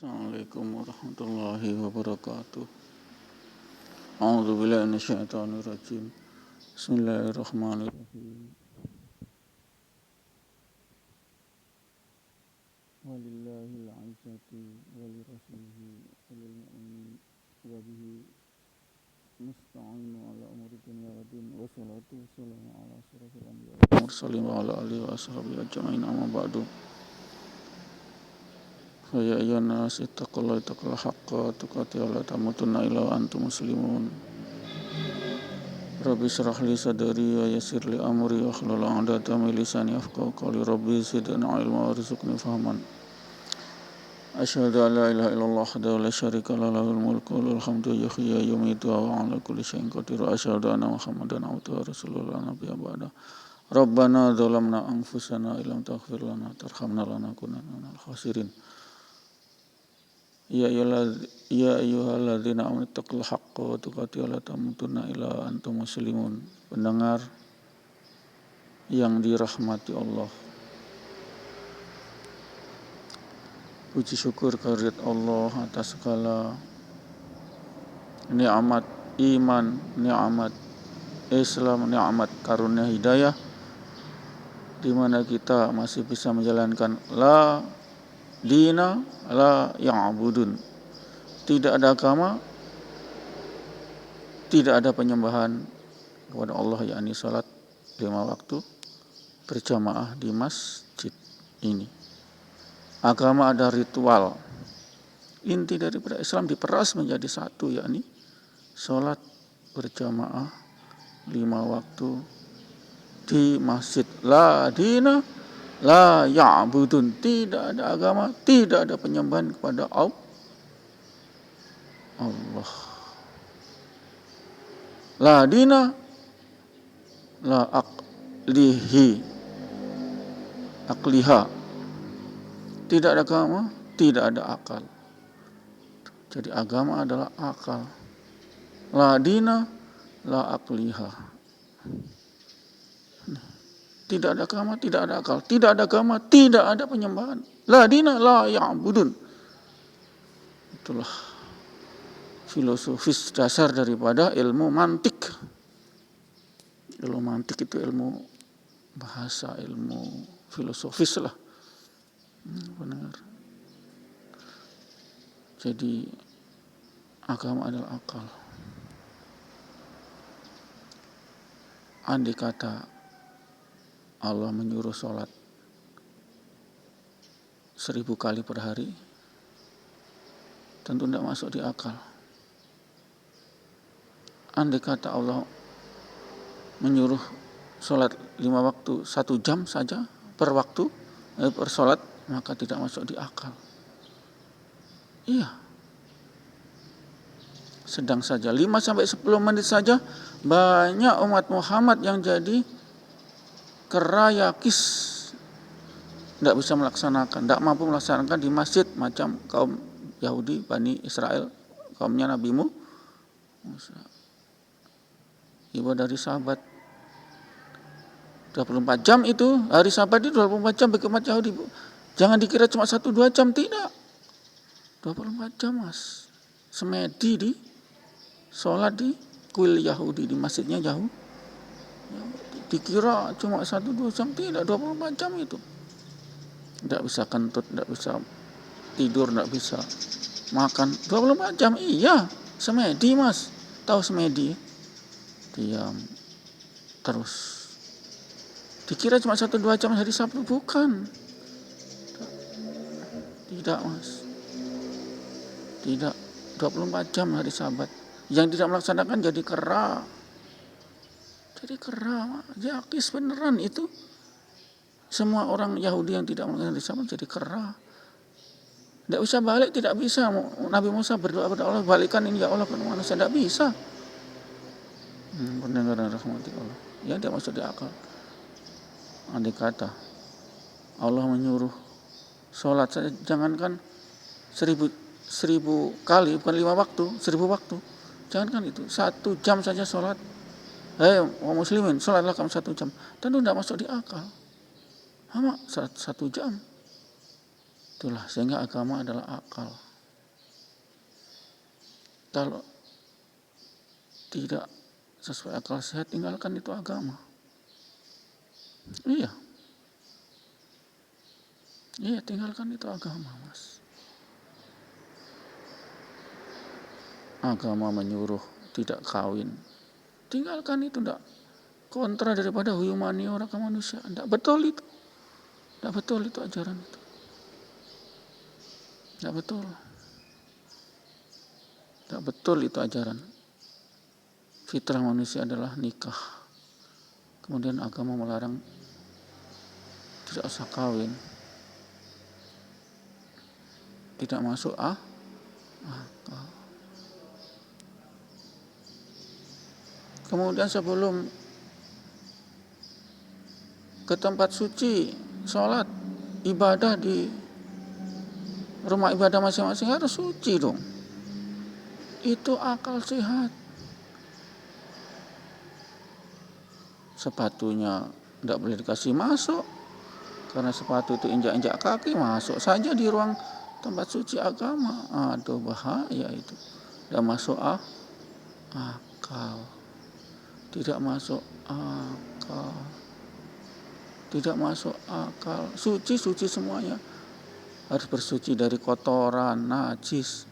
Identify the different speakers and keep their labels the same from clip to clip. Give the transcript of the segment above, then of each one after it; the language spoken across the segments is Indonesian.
Speaker 1: Assalamualaikum warahmatullahi wabarakatuh. A'udzu billahi minasyaitonir rajim. Bismillahirrahmanirrahim. Walillahil 'izzatu wa lirasulihi wa lil mu'minin wa bihi nasta'inu ala umuri dunya wa din wa salatu wassalamu ala asyrafil anbiya'i wal mursalin wa ala alihi wa sahbihi ajma'in amma ba'du. Ya ayyuhan nas ittaqullaha haqqa tuqatih wa la tamutunna illa wa antum muslimun. Rabbi shrah li sadri wa yassir li amri wa hlul 'uqdatam min lisani yafqahu qawli. Rabbi zidni ilma warzuqni fahman. Asyhadu an la ilaha illallah wahdahu la syarika lahu lahul mulku wa lahul hamdu yuhyi wa yumiitu wa ala kulli syai'in qadir. Asyhadu anna Muhammadan abduhu wa rasuluhu la nabiyya ba'da. Rabbana dzalamna anfusana illam taghfir lana tarhamna lanakunanna minal khasirin. Ya ayyuhalladzina amanu taqullaha haqqa tuqatih wa la tamutunna illa antum muslimun. Pendengar yang dirahmati Allah, puji syukur kehadirat Allah atas segala nikmat iman, nikmat Islam, nikmat karunia hidayah, di mana kita masih bisa menjalankan la dina la ya'budun. Tidak ada agama, tidak ada penyembahan kepada Allah, yakni salat 5 waktu berjamaah di masjid ini. Agama ada ritual. Inti daripada Islam diperas menjadi satu, yakni salat berjamaah 5 waktu di masjid. La dina la ya'budun. Tidak ada agama, tidak ada penyembahan kepada Allah. La dina la akliha. Tidak ada agama, tidak ada akal. Jadi agama adalah akal. La dina la akliha. Tidak ada agama, tidak ada akal. Tidak ada agama, tidak ada penyembahan. La dina la ya'budun. Itulah filosofis dasar daripada ilmu mantik. Ilmu mantik itu ilmu bahasa, ilmu filosofis lah. Benar. Jadi agama adalah akal. Andai kata Allah menyuruh sholat 1000 kali per hari, tentu tidak masuk di akal. Andai kata Allah menyuruh sholat 5 waktu 1 jam saja per waktu, per sholat, maka tidak masuk di akal. Iya. Sedang saja 5-10 menit saja banyak umat Muhammad yang jadi kerayakis, tidak bisa melaksanakan, tidak mampu melaksanakan di masjid macam kaum Yahudi, Bani Israel, kaumnya Nabi Musa. Ibadah dari sahabat 24 jam itu, hari sahabat itu 24 jam bagi umat Yahudi. Jangan dikira cuma 1-2 jam, tidak. 24 jam mas. Semedi di sholat di kuil Yahudi, di masjidnya jauh. Dikira cuma 1-2 jam, tidak, 24 jam itu. Tidak bisa kentut, tidak bisa tidur, tidak bisa makan. 24 jam, iya, semedi mas. Tahu semedi? Diam terus. Dikira cuma 1-2 jam hari Sabtu, bukan. Tidak mas. Tidak, 24 jam hari Sabat. Yang tidak melaksanakan jadi kera. Jadi kera, yakis beneran itu. Semua orang Yahudi yang tidak melaksanakan hari Sabat jadi kera. Tidak bisa balik, tidak bisa. Nabi Musa berdoa kepada Allah, balikan ini ya Allah ke manusia, tidak bisa. Pendengar dan rahmati Allah. Ya tidak masuk di akal. Andai kata Allah menyuruh sholat saja, jangankan 1000 kali, bukan 5 waktu, 1000 waktu. Jangankan itu, 1 jam saja sholat. Orang muslimin, sholatlah kamu 1 jam. Tentu tidak masuk di akal. Lama 1 jam. Itulah, sehingga agama adalah akal. Kalau tidak sesuai akal sehat, tinggalkan itu agama. Iya, tinggalkan itu agama, Mas. Agama menyuruh tidak kawin, tinggalkan itu, enggak kontra daripada humaniora kemanusiaan. Enggak betul itu. Enggak betul itu ajaran itu. Enggak betul. Enggak betul itu ajaran. Fitrah manusia adalah nikah. Kemudian agama melarang tidak usah kawin. Tidak masuk akal. Kemudian sebelum ke tempat suci, sholat, ibadah di rumah ibadah masing-masing harus suci dong. Itu akal sehat. Sepatunya tidak boleh dikasih masuk, karena sepatu itu injak-injak kaki, masuk saja di ruang tempat suci agama. Aduh, bahaya itu. Tidak masuk akal. Tidak masuk akal. Tidak masuk akal. Suci semuanya. Harus bersuci dari kotoran, najis.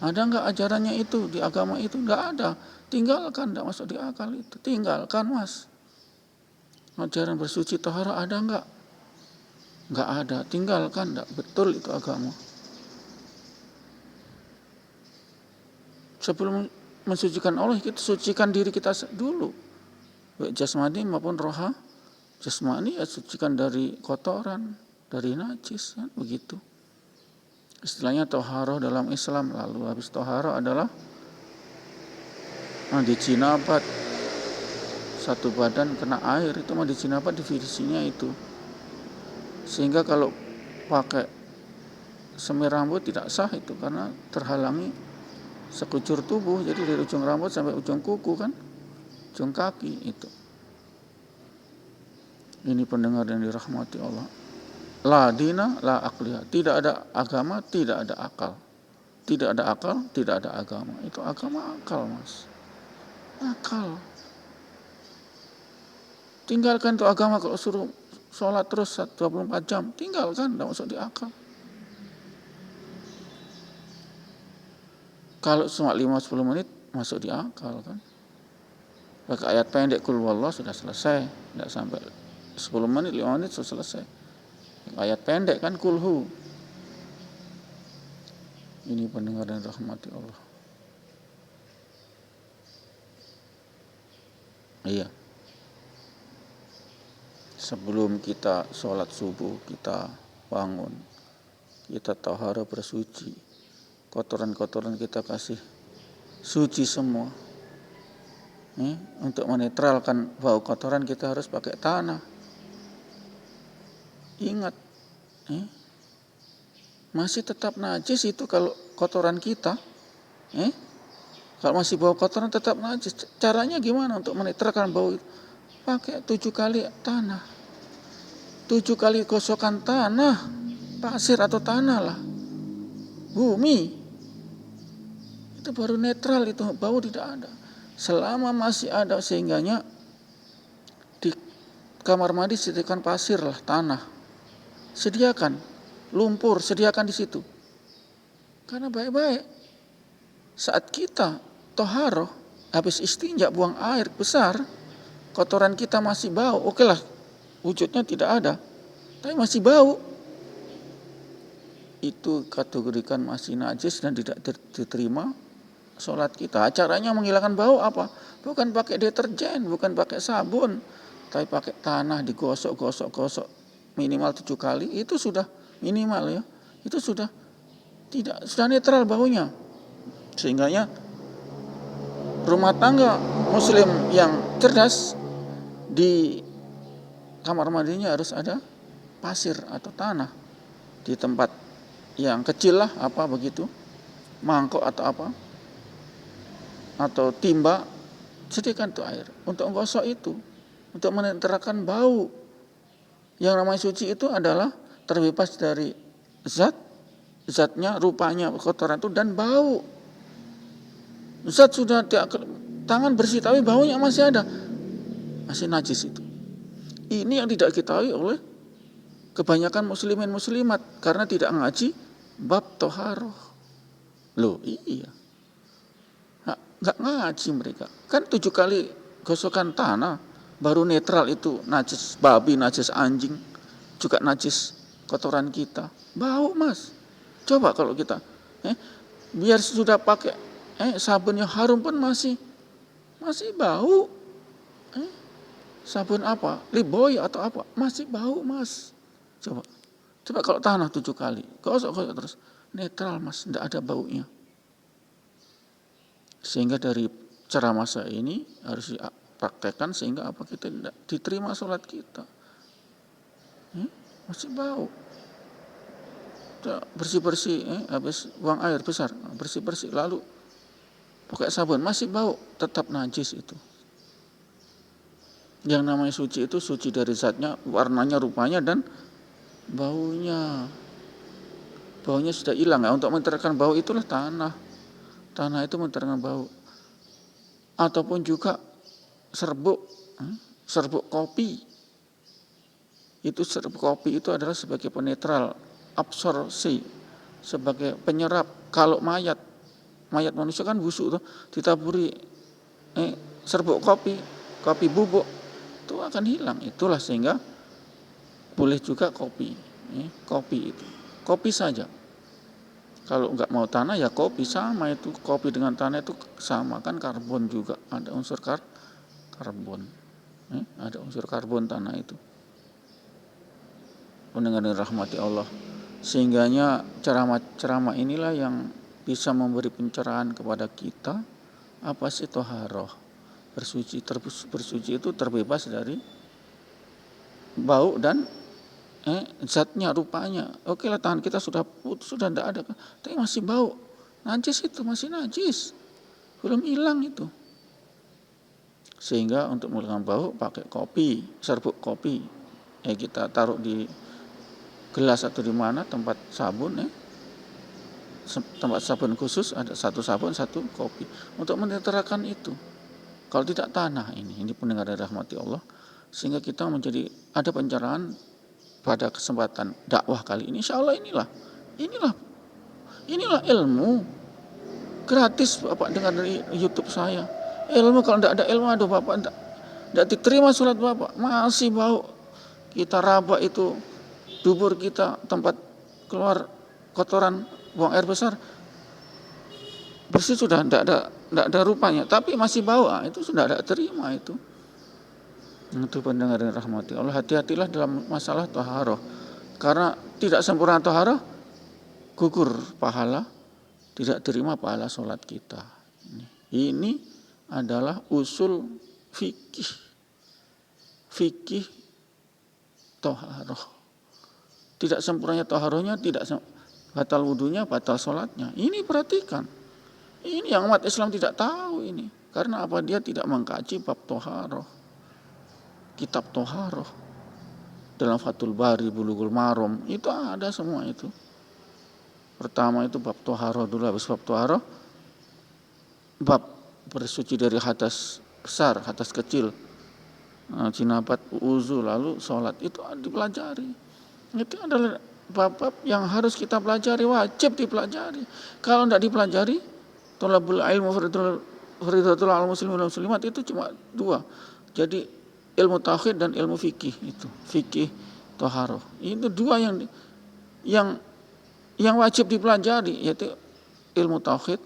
Speaker 1: Ada enggak ajarannya itu di agama itu? Enggak ada. Tinggalkan, enggak masuk di akal itu. Tinggalkan, Mas. Ajaran bersuci taharah ada enggak? Enggak ada. Tinggalkan, enggak betul itu agama. Sebelum mensucikan Allah, kita sucikan diri kita dulu. Baik jasmani maupun roha. Jasmani ya sucikan dari kotoran, dari najis, kan begitu. Istilahnya toharoh dalam Islam. Lalu habis toharoh adalah dijinabat. Satu badan kena air, itu mah dijinabat, definisinya itu. Sehingga kalau pakai semir rambut tidak sah itu, karena terhalangi sekujur tubuh. Jadi dari ujung rambut sampai ujung kuku, kan, ujung kaki itu. Ini pendengar yang dirahmati Allah. La dina, la aqliha. Tidak ada agama, tidak ada akal. Tidak ada akal, tidak ada agama. Itu agama akal, Mas. Akal. Tinggalkan itu agama. Kalau suruh sholat terus 24 jam, tinggalkan, tidak masuk di akal. Kalau cuma 5-10 menit, masuk di akal, kan. Pakai ayat pendek kul wallah sudah selesai. Tidak sampai 10 menit, 5 menit sudah selesai. Ayat pendek, kan, kulhu. Ini pendengar dan rahmati Allah. Iya. Sebelum kita sholat subuh, kita bangun, kita taharah bersuci, kotoran-kotoran kita kasih suci semua. Untuk menetralkan bau kotoran kita harus pakai tanah. Ingat, masih tetap najis itu kalau kotoran kita. Kalau masih bau kotoran tetap najis. Caranya gimana untuk menetralkan bau itu? Pakai 7 kali tanah. 7 kali gosokan tanah, pasir atau tanah lah, bumi. Itu baru netral, itu bau tidak ada. Selama masih ada, sehingganya di kamar mandi sediakan pasir lah, tanah. Sediakan lumpur, sediakan di situ. Karena baik-baik saat kita toharoh, habis istinja buang air besar, kotoran kita masih bau, oke lah, wujudnya tidak ada, tapi masih bau. Itu kategorikan masih najis dan tidak diterima sholat kita. Caranya menghilangkan bau apa? Bukan pakai deterjen, bukan pakai sabun, tapi pakai tanah, digosok-gosok minimal 7 kali. Itu sudah minimal, ya. Itu sudah netral baunya. Sehingganya rumah tangga muslim yang cerdas, di kamar mandinya harus ada pasir atau tanah. Di tempat yang kecil lah, apa begitu, mangkok atau apa, atau timba, sediakan tuh air untuk menggosok itu, untuk menetralkan bau. Yang namanya suci itu adalah terbebas dari zatnya, rupanya kotoran itu dan bau. Zat sudah tangan bersih tapi baunya masih ada, masih najis itu. Ini yang tidak diketahui oleh kebanyakan muslimin muslimat karena tidak ngaji bab toharoh. Loh iya, nggak ngaji mereka. Kan 7 kali gosokan tanah baru netral itu najis babi, najis anjing, juga najis kotoran kita. Bau mas. Coba kalau kita biar sudah pakai sabun yang harum pun masih bau. Sabun apa? Liboy atau apa? Masih bau mas. Coba kalau tanah 7 kali, gosok terus, netral mas, tidak ada baunya. Sehingga dari ceramah saya ini harus dipraktekkan sehingga apa, kita tidak diterima sholat kita. Masih bau. Bersih-bersih, habis buang air besar, bersih-bersih, lalu pakai sabun, masih bau, tetap najis itu. Yang namanya suci itu suci dari zatnya, warnanya, rupanya, dan baunya. Baunya sudah hilang ya. Untuk menterangkan bau itulah tanah. Tanah itu menterangkan bau. Ataupun juga serbuk kopi. Itu serbuk kopi itu adalah sebagai penetral, absorpsi, sebagai penyerap. Kalau mayat manusia kan busuk tuh, ditaburi serbuk kopi bubuk, itu akan hilang. Itulah sehingga boleh juga kopi itu. Kopi saja. Kalau enggak mau tanah ya kopi, sama itu. Kopi dengan tanah itu sama, kan karbon juga. Ada unsur karbon. Ada unsur karbon tanah itu. Pendengar rahmati Allah. Sehingganya ceramah inilah yang bisa memberi pencerahan kepada kita. Apa sih toharoh? Bersuci itu terbebas dari bau dan zatnya, rupanya. Oke lah, tangan kita sudah putus, sudah tidak ada, tapi masih bau, najis itu, masih najis, belum hilang itu. Sehingga untuk menghilangkan bau pakai kopi, serbuk kopi, kita taruh di gelas atau di mana tempat sabun, tempat sabun khusus, ada satu sabun, satu kopi, untuk menetralkan itu. Kalau tidak tanah ini pendengar rahmati Allah, sehingga kita menjadi ada pencerahan pada kesempatan dakwah kali ini. Insya Allah inilah ilmu gratis Bapak dengar dari YouTube saya. Ilmu, kalau tidak ada ilmu, aduh Bapak tidak diterima sholat Bapak, masih bau. Kita raba itu dubur kita, tempat keluar kotoran, buang air besar, bersih sudah, tidak ada rupanya, tapi masih bau, itu sudah tidak terima itu. Itu pendengar yang rahmati Allah, hati-hatilah dalam masalah toharoh. Karena tidak sempurna toharoh, gugur pahala, tidak terima pahala sholat kita. Ini adalah usul fikih toharoh. Tidak sempurnanya toharohnya, tidak batal wudunya, batal sholatnya. Ini perhatikan. Ini yang umat Islam tidak tahu ini. Karena apa? Dia tidak mengkaji bab toharoh. Kitab toharoh dalam Fathul Bari, Bulughul Maram, itu ada semua itu. Pertama itu bab toharoh dulu, habis bab toharoh bab bersuci dari hadas besar, hadas kecil, jinabat, uzu, lalu sholat, itu dipelajari. Itu adalah bab-bab yang harus kita pelajari, wajib dipelajari. Kalau tidak dipelajari, thalabul ilmu fardhatul al muslimin wal muslimat, itu cuma 2. Jadi ilmu tauhid dan ilmu fikih, itu fikih toharoh, itu 2 yang wajib dipelajari, yaitu ilmu tauhid,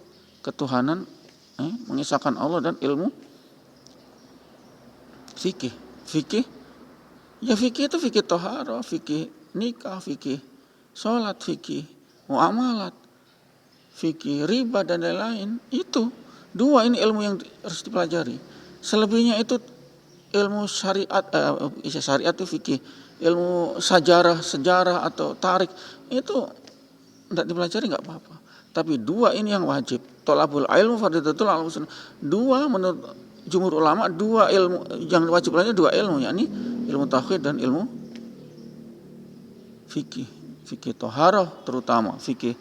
Speaker 1: ketuhanan, mengisahkan Allah, dan ilmu fikih ya fikih itu fikih toharoh, fikih nikah, fikih sholat, fikih muamalat, fikih riba dan lain-lain. Itu 2 ini ilmu yang harus dipelajari. Selebihnya itu ilmu syariat, syariat itu fikih, ilmu sejarah atau tarik, itu tidak dipelajari nggak apa-apa. Tapi 2 ini yang wajib. Thalabul ilmu fardhatul al muslim. 2 menurut jumhur ulama, 2 ilmu yang wajib belajar, 2 ilmu, yakni ilmu tauhid dan ilmu fikih toharoh, terutama fikih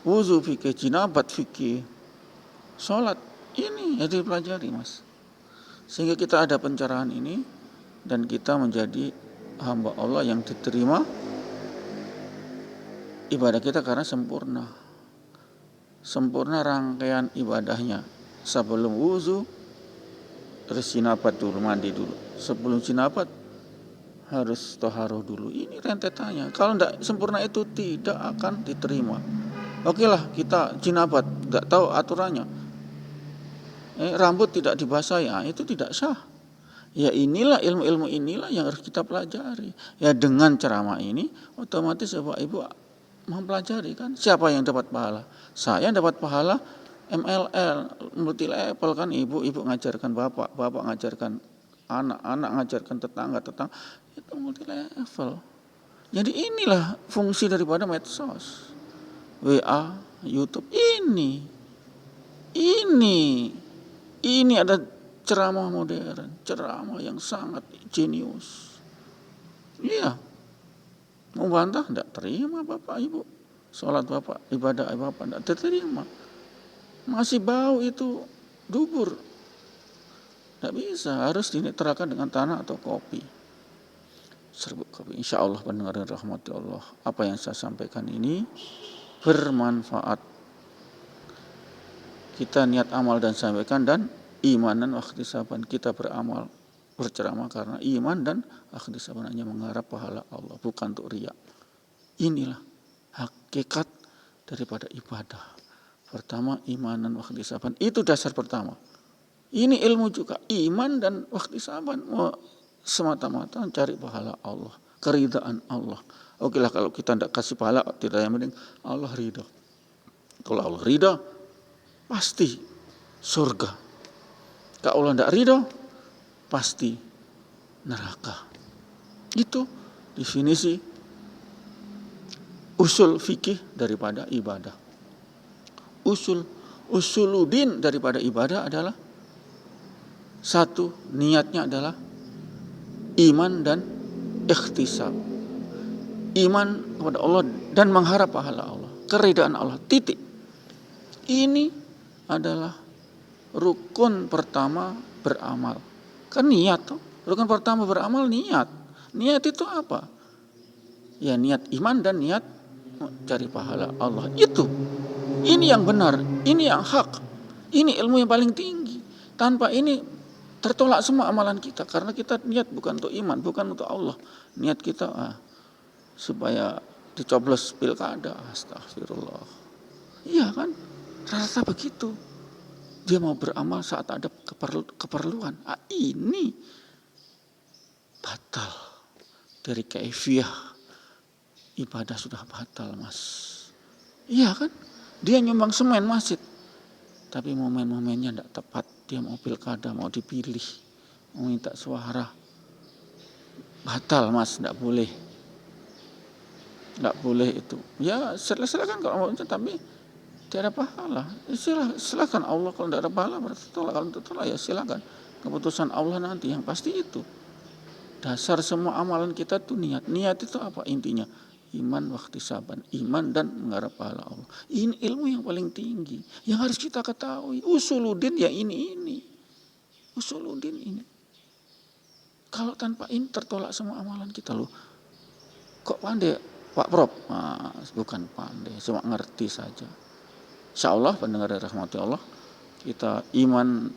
Speaker 1: wuzu, fikih jinabat, fikih sholat. Ini yang dipelajari, Mas. Sehingga kita ada pencerahan ini dan kita menjadi hamba Allah yang diterima ibadah kita karena sempurna. Sempurna rangkaian ibadahnya. Sebelum wuzu harus sinabat dulu, mandi dulu. Sebelum sinabat harus toharoh dulu. Ini rentetannya. Kalau tidak sempurna itu tidak akan diterima. Oke lah, kita jinabat, tidak tahu aturannya. Rambut tidak dibasahi, itu tidak sah. Ya inilah ilmu-ilmu inilah yang harus kita pelajari. Ya dengan ceramah ini otomatis Bapak Ibu mempelajari kan. Siapa yang dapat pahala? Saya dapat pahala MLL, multi level kan. Ibu ngajarkan bapak ngajarkan anak ngajarkan tetangga. Itu multi level. Jadi inilah fungsi daripada medsos. WA, YouTube ini ada ceramah modern, ceramah yang sangat jenius. Iya. Mau bantah enggak terima Bapak Ibu. Salat Bapak, ibadah Bapak enggak terima. Masih bau itu dubur. Enggak bisa, harus dinetralkan dengan tanah atau kopi. Serbuk kopi. Insyaallah pendengar yang rahmati Allah, apa yang saya sampaikan ini bermanfaat. Kita niat amal dan sampaikan dan imanan wa ihtisaban, kita beramal berceramah karena iman dan ihtisaban hanya mengharap pahala Allah, bukan untuk riya. Inilah hakikat daripada ibadah. Pertama imanan wa ihtisaban, itu dasar pertama. Ini ilmu juga, iman dan ihtisaban semata-mata mencari pahala Allah, keridhaan Allah. Oke lah, kalau kita tidak kasih pahala, tidak, yang penting Allah ridha. Kalau Allah ridha, pasti surga. Kalau Allah tidak ridha, pasti neraka. Itu definisi usul fikih daripada ibadah. Usuluddin daripada ibadah adalah satu, niatnya adalah iman dan ikhtisab. Iman kepada Allah dan mengharap pahala Allah, keridhaan Allah, titik. Ini adalah rukun pertama beramal. Kan niat tuh. Rukun pertama beramal niat. Niat itu apa? Ya niat iman dan niat cari pahala Allah. Itu. Ini yang benar, ini yang hak. Ini ilmu yang paling tinggi. Tanpa ini tertolak semua amalan kita karena kita niat bukan untuk iman, bukan untuk Allah. Niat kita supaya dicoblos pilkada. Astagfirullah. Iya kan? Rasa begitu. Dia mau beramal saat ada keperluan. Ini batal. Dari kaifiyah ibadah sudah batal, Mas. Iya kan? Dia nyumbang semen masjid. Tapi momen-momennya tidak tepat. Dia mau pilkada, mau dipilih, mau minta suara. Batal, Mas, tidak boleh. Tidak boleh itu. Ya silakan kalau mau, tapi tidak ada pahala. Silakan Allah, kalau tidak ada pahala berarti tolak. Kalau tolak ya silakan. Keputusan Allah nanti, yang pasti itu. Dasar semua amalan kita itu niat. Niat itu apa intinya? Iman wa ihtisaban, iman dan mengharap pahala Allah. Ini ilmu yang paling tinggi yang harus kita ketahui. Usuluddin ya ini. Usuluddin ini. Kalau tanpa ini tertolak semua amalan kita loh. Kok pandai Pak Prof? Bukan pandai, cuma ngerti saja. Insyaallah pendengar rahmati Allah, kita iman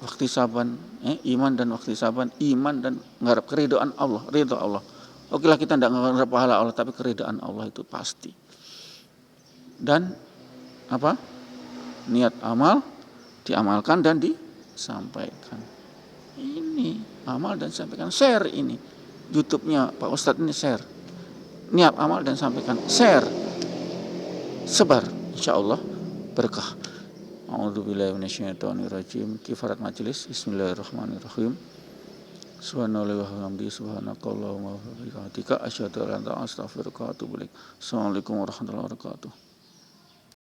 Speaker 1: waktu saban, iman dan waktu saban, iman dan mengharap keridhaan Allah, ridha Allah. Oke lah, kita tidak mengharap pahala Allah, tapi keridhaan Allah itu pasti. Dan apa? Niat amal diamalkan dan disampaikan. Ini amal dan sampaikan. Share ini YouTube-nya Pak Ustadz ini, share. Niat amal dan sampaikan, share. Sebar, insyaallah berkah. A'udzubillahi minasyaitonirrajim. Kifarat majelis. Bismillahirrahmanirrahim. Subhanallahi wa bihamdihi, subhanakallahumma wa bihamdika, asyhadu an la ilaha illa anta, astaghfiruka wa atubu ilaik. Assalamualaikum warahmatullahi wabarakatuh.